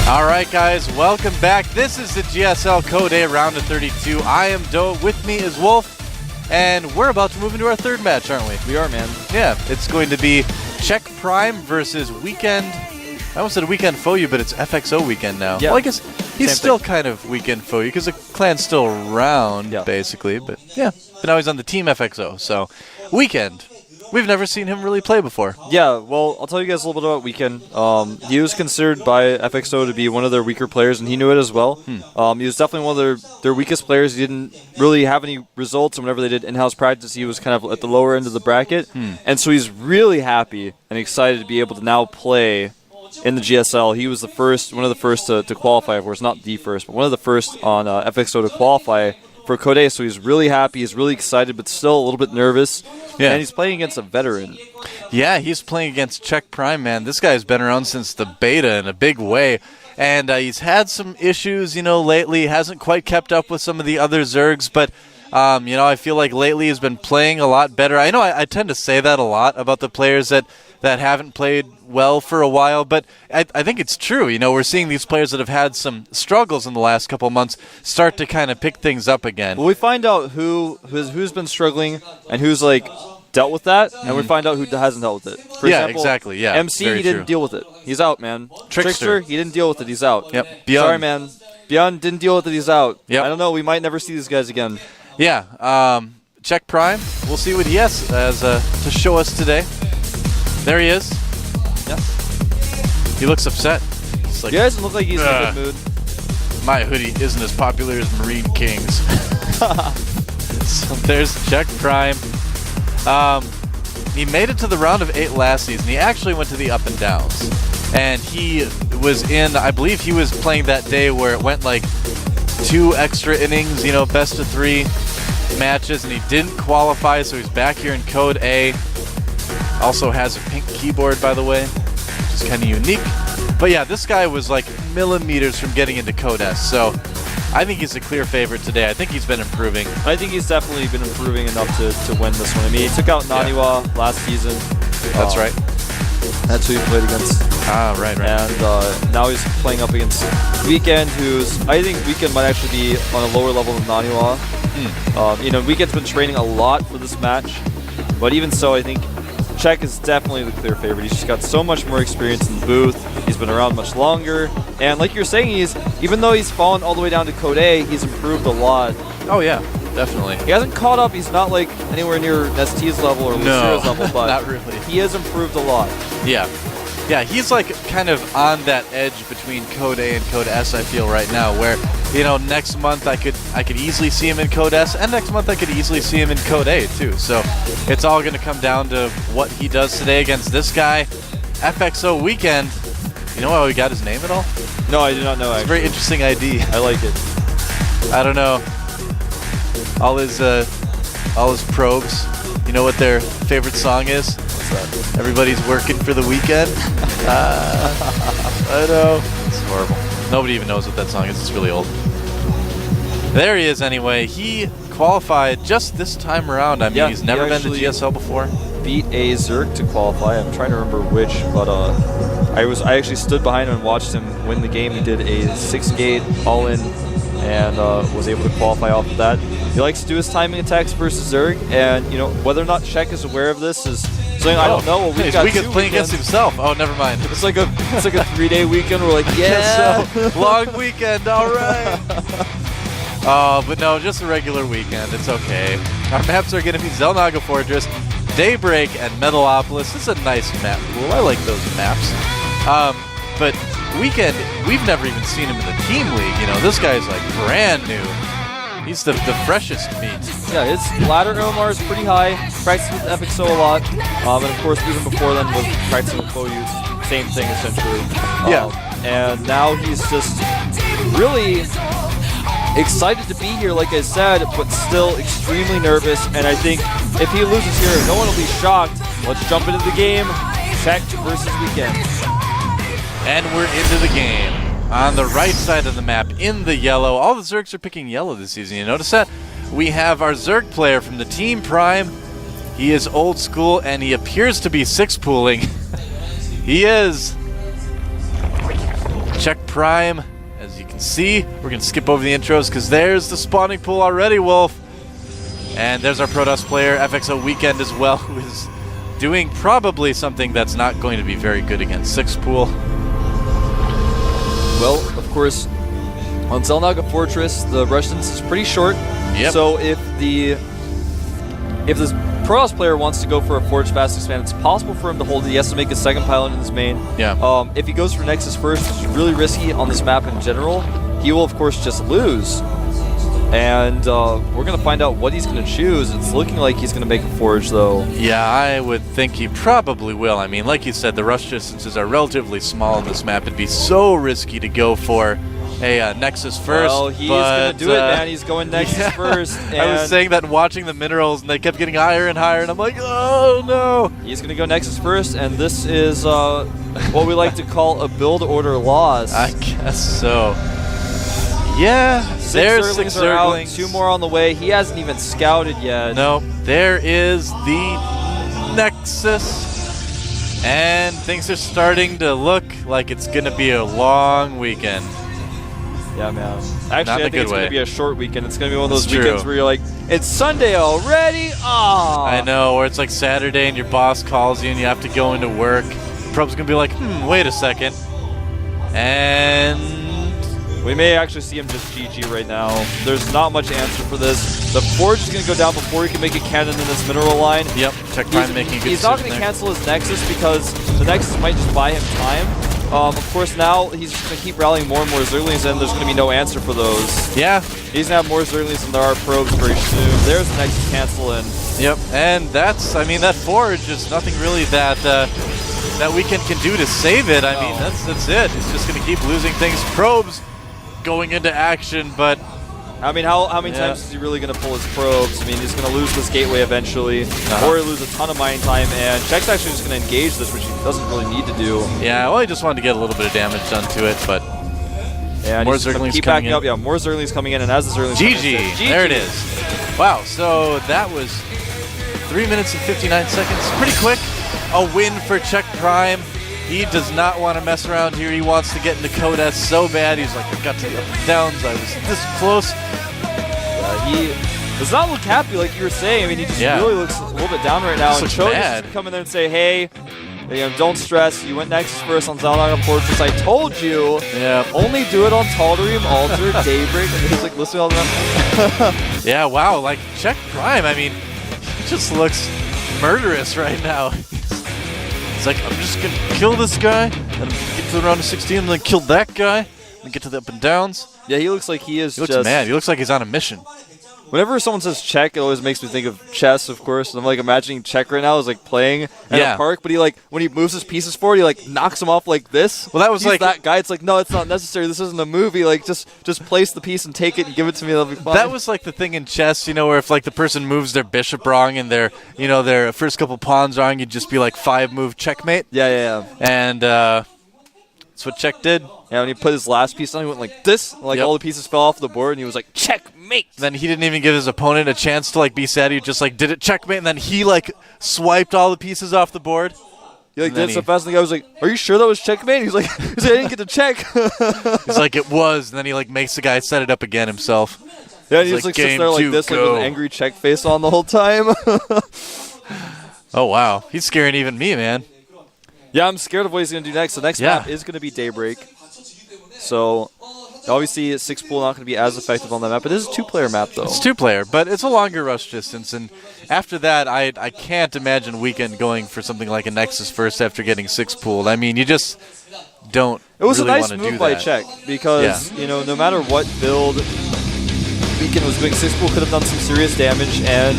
Alright guys, welcome back. This is the GSL Code A round of 32. I am Doe, with me is Wolf, and we're about to move into our third match, aren't we? We are, man. Yeah, it's going to be Czech Prime versus Weekend. I almost said Weekend Foyu, but it's FXO Weekend now. Yeah. Well, I guess he's still kind of Weekend Foyu because the clan's still around, Yeah. basically. But yeah, but now he's on the team FXO, so Weekend. We've never seen him really play before. Yeah, well, I'll tell you guys a little bit about Weekend. He was considered by FXO to be one of their weaker players, and he knew it as well. He was definitely one of their weakest players. He didn't really have any results, and whenever they did in-house practice, he was kind of at the lower end of the bracket. And so he's really happy and excited to be able to now play in the GSL. He was one of the first to qualify, of course, not the first, but one of the first on FXO to qualify for Code A, so he's really happy, he's really excited, but still a little bit nervous. Yeah. And he's playing against a veteran. Yeah, he's playing against Czech Prime, man. This guy's been around since the beta in a big way. And he's had some issues, lately. Hasn't quite kept up with some of the other Zergs, but, I feel like lately he's been playing a lot better. I know I tend to say that a lot about the players that haven't played well for a while, but I think it's true. We're seeing these players that have had some struggles in the last couple months start to kind of pick things up again. Well, we find out who's been struggling and who's dealt with that, and we find out who hasn't dealt with it. For example, exactly. Yeah, MC, he didn't deal with it. He's out, man. Trickster, he didn't deal with it. He's out. Yep. Sorry, man. Beyond didn't deal with it. He's out. Yep. I don't know. We might never see these guys again. Yeah. Czech Prime. We'll see what he has to show us today. There he is. Yeah. He looks upset. He's like, he doesn't look like he's in a good mood. My hoodie isn't as popular as Marine King's. So there's Czech Prime. He made it to the round of 8 last season. He actually went to the up and downs. And he was I believe he was playing that day where it went 2 extra innings, best of 3 matches, and he didn't qualify, so he's back here in Code A. Also has a pink keyboard, by the way, which is kind of unique. But yeah, this guy was millimeters from getting into Code S, so I think he's a clear favorite today. I think he's been improving. I think he's definitely been improving enough to win this one. I mean, he took out Naniwa last season. That's right. That's who he played against. Ah, right. And now he's playing up against Weekend, I think Weekend might actually be on a lower level than Naniwa. Weekend's been training a lot for this match, but even so, I think Czech is definitely the clear favorite. He's just got so much more experience in the booth. He's been around much longer. And like you're saying, even though he's fallen all the way down to Code A, he's improved a lot. Oh, yeah, definitely. He hasn't caught up. He's not anywhere near Nest's level or Lucera's level, but not really. He has improved a lot. Yeah. Yeah, he's kind of on that edge between Code A and Code S, I feel right now, where, next month I could easily see him in Code S, and next month I could easily see him in Code A too. So it's all going to come down to what he does today against this guy. FXO Weekend. You know how he got his name at all? No, I do not know. It's a very interesting ID. I like it. I don't know. All his probes. You know what their favorite song is? What's that? Everybody's working for the weekend. I know. It's horrible. Nobody even knows what that song is. It's really old. There he is anyway. He qualified just this time around. I mean, he's never been to GSL before. Beat a Zerg to qualify. I'm trying to remember which, but I actually stood behind him and watched him win the game. He did a 6-gate all-in and was able to qualify off of that. He likes to do his timing attacks versus Zerg, and whether or not Czech is aware of this is something I don't know. Well, we've got Weekend's playing against himself. Oh, never mind. It's like a 3-day weekend. We're like, yeah, so, long weekend. All right. But no, just a regular weekend. It's okay. Our maps are going to be Zelnaga Fortress, Daybreak, and Metalopolis. This is a nice map pool. I like those maps. But Weekend, we've never even seen him in the team league. This guy's brand new. He's the freshest meat. Yeah, his ladder OMR is pretty high. Practiced with FXO a lot. And of course, even before then was practicing with Foyu. Same thing, essentially. And now he's just really excited to be here, like I said, but still extremely nervous. And I think if he loses here, no one will be shocked. Let's jump into the game. Czech versus Weekend. And we're into the game. On the right side of the map, in the yellow. All the Zergs are picking yellow this season. You notice that? We have our Zerg player from the Team Prime. He is old school, and he appears to be 6-pooling. He is. Check Prime, as you can see, we're going to skip over the intros because there's the spawning pool already, Wolf. And there's our Protoss player, FXO Weekend as well, who is doing probably something that's not going to be very good against 6 pool. Well, of course, on Zelnaga Fortress, the rush distance is pretty short. Yep. So if this Protoss player wants to go for a Forge Fast Expand, it's possible for him to hold it. He has to make a second pylon in his main. Yeah. If he goes for Nexus first, which is really risky on this map in general, he will, of course, just lose. And we're going to find out what he's going to choose. It's looking like he's going to make a Forge, though. Yeah, I would think he probably will. I mean, like you said, the rush distances are relatively small on this map. It'd be so risky to go for a Nexus first. Well, he's going to do it, man. He's going Nexus first. And I was saying that and watching the minerals, and they kept getting higher and higher, and I'm like, oh, no. He's going to go Nexus first, and this is what we like to call a build order loss. I guess so. Yeah, there's 6 Zerglings. Out, 2 more on the way. He hasn't even scouted yet. No, there is the Nexus. And things are starting to look like it's going to be a long weekend. Yeah, man. Actually, I think it's going to be a short weekend. It's going to be one of those weekends where you're like, it's Sunday already? Aww. I know, or it's like Saturday and your boss calls you and you have to go into work. Prob's going to be like, wait a second. And we may actually see him just GG right now. There's not much answer for this. The Forge is going to go down before he can make a cannon in this mineral line. Yep, Check Prime making a good He's not going to cancel his Nexus because the Nexus might just buy him time. Of course, now he's just going to keep rallying more and more Zerglings, and there's going to be no answer for those. Yeah. He's going to have more Zerglings than there are probes very soon. There's the Nexus cancel in. Yep, and that's, I mean, that Forge is nothing really that that Weekend can do to save it. I mean, that's it. He's just going to keep losing things. Probes going into action, but I mean, how many times is he really going to pull his probes? I mean, he's going to lose this gateway eventually, or he'll lose a ton of mining time, and Check's actually just going to engage this, which he doesn't really need to do. Yeah, well, he just wanted to get a little bit of damage done to it, but yeah, more Zerglings coming in. Up. Yeah, more Zerglings coming in, and as the Zerglings GG, there it is. Wow, so that was 3 minutes and 59 seconds. Pretty quick. A win for Check Prime. He does not want to mess around here. He wants to get into coveted so bad. He's like, I got to the up and downs. I was this close. He does not look happy like you were saying. I mean, he just really looks a little bit down right now. And Cho just come in there and say, hey, don't stress. You went Nexus first on Zelnaga Fortress. I told you. Yeah. Only do it on Tal'Darim, Altar, Daybreak. And he's like, listen to all that. Yeah, wow. Like, Check Prime. I mean, he just looks murderous right now. He's like, I'm just going to kill this guy, and get to the round of 16, and then kill that guy, and get to the up and downs. Yeah, he looks like he looks mad. He looks like he's on a mission. Whenever someone says Check, it always makes me think of chess, of course. And I'm like imagining Check right now is like playing at a park, but he like when he moves his pieces forward, he like knocks them off like this. Well, that was like that guy. It's like, no, it's not necessary. This isn't a movie. Like just place the piece and take it and give it to me. That'll be fine. That was like the thing in chess, where if like the person moves their bishop wrong and their first couple pawns wrong, you'd just be like 5-move checkmate. Yeah. And that's what Check did. Yeah, when he put his last piece on, he went like this. Like all the pieces fell off the board, and he was like, checkmate. Then he didn't even give his opponent a chance to like be sad. He just like did it checkmate, and then he like swiped all the pieces off the board. He like did so fast, and the guy was like, "Are you sure that was checkmate?" He's like, "I didn't get to check." He's like, "It was," and then he like makes the guy set it up again himself. Yeah, and he just like sits there like this, like with an angry check face on the whole time. Oh wow, he's scaring even me, man. Yeah, I'm scared of what he's gonna do next. The next map is gonna be Daybreak. So, obviously, 6 pool not going to be as effective on that map. It is a 2-player map, though. It's 2-player, but it's a longer rush distance. And after that, I can't imagine Weekend going for something like a Nexus first after getting 6 pooled. I mean, you just don't It was really a nice move by Check because, no matter what build Weekend was doing, 6 pool could have done some serious damage. And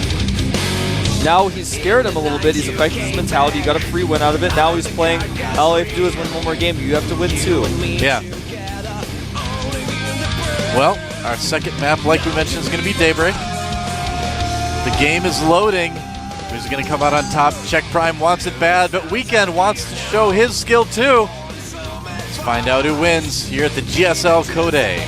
now he's scared him a little bit. He's affected his mentality. He got a free win out of it. Now he's playing. All you have to do is win one more game. You have to win 2. Yeah. Well, our second map, like we mentioned, is going to be Daybreak. The game is loading. Who's going to come out on top? Check Prime wants it bad, but Weekend wants to show his skill too. Let's find out who wins here at the GSL October.